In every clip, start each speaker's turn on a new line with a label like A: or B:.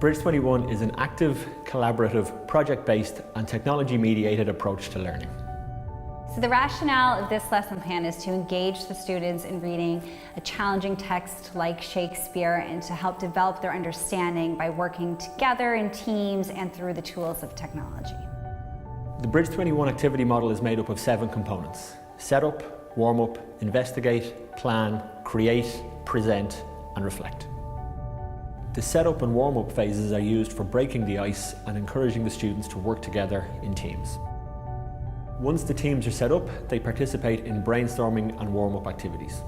A: Bridge 21 is an active, collaborative, project-based and technology-mediated approach to learning.
B: So the rationale of this lesson plan is to engage the students in reading a challenging text like Shakespeare and to help develop their understanding by working together in teams and through the tools of technology.
A: The Bridge 21 activity model is made up of 7 components: setup, warm-up, investigate, plan, create, present and reflect. The setup and warm-up phases are used for breaking the ice and encouraging the students to work together in teams. Once the teams are set up, they participate in brainstorming and warm-up activities.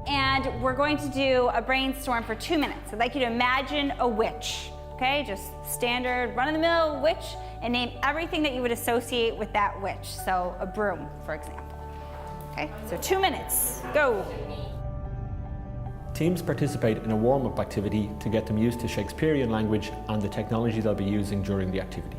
B: And we're going to do a brainstorm for 2 minutes. I'd like you to imagine a witch, okay? Just standard run-of-the-mill witch, and name everything that you would associate with that witch. So a broom, for example. Okay, so 2 minutes, go.
A: Teams participate in a warm-up activity to get them used to Shakespearean language and the technology they'll be using during the activity.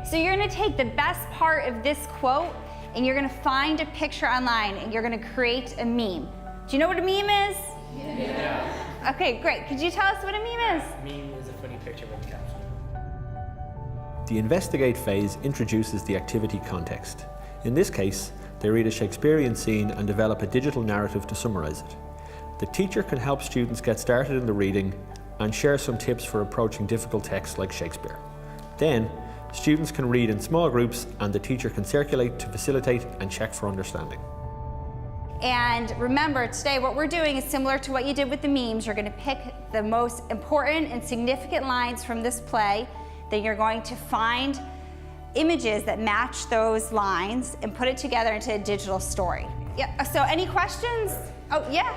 B: So you're gonna take the best part of this quote and you're gonna find a picture online and you're gonna create a meme. Do you know what a meme is?
C: Yeah.
B: Okay, great. Could you tell us what a meme is?
C: Meme is a funny picture with a caption.
A: The investigate phase introduces the activity context. In this case, they read a Shakespearean scene and develop a digital narrative to summarize it. The teacher can help students get started in the reading and share some tips for approaching difficult texts like Shakespeare. Then, students can read in small groups and the teacher can circulate to facilitate and check for understanding.
B: And remember, today what we're doing is similar to what you did with the memes. You're going to pick the most important and significant lines from this play. Then you're going to find images that match those lines and put it together into a digital story. Yeah, so any questions? Oh, yeah?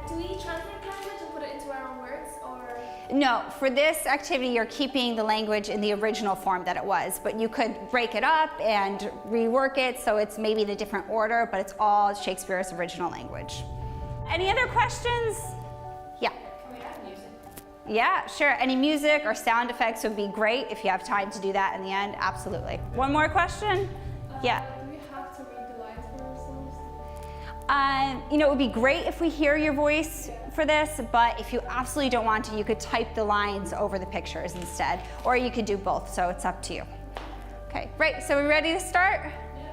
D: Do we translate language and put it into our own words, or?
B: No, for this activity you're keeping the language in the original form that it was, but you could break it up and rework it so it's maybe in a different order, but it's all Shakespeare's original language. Any other questions? Yeah.
D: Can we have music?
B: Yeah, sure. Any music or sound effects would be great if you have time to do that in the end. Absolutely. One more question? Yeah.
D: Do we have to read the lines for ourselves?
B: You know, it would be great if we hear your voice for this, but if you absolutely don't want to, you could type the lines over the pictures instead, or you could do both, so it's up to you. Okay, great. So we ready to start?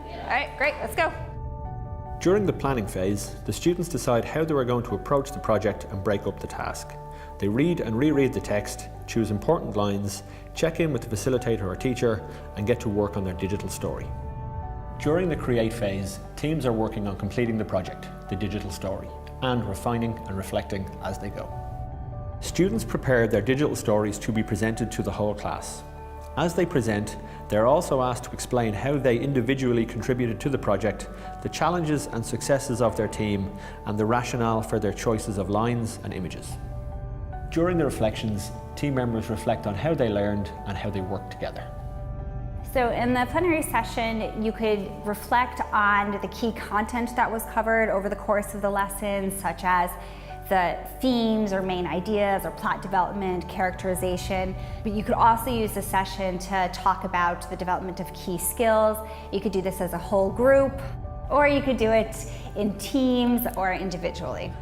D: Yeah.
B: All right, great. Let's go.
A: During the planning phase, the students decide how they are going to approach the project and break up the task. They read and reread the text, choose important lines, check in with the facilitator or teacher, and get to work on their digital story. During the create phase, teams are working on completing the project, the digital story, and refining and reflecting as they go. Students prepare their digital stories to be presented to the whole class. As they present, they are also asked to explain how they individually contributed to the project, the challenges and successes of their team, and the rationale for their choices of lines and images. During the reflections, team members reflect on how they learned and how they worked together.
B: So in the plenary session, you could reflect on the key content that was covered over the course of the lesson, such as the themes or main ideas or plot development, characterization. But you could also use the session to talk about the development of key skills. You could do this as a whole group, or you could do it in teams or individually.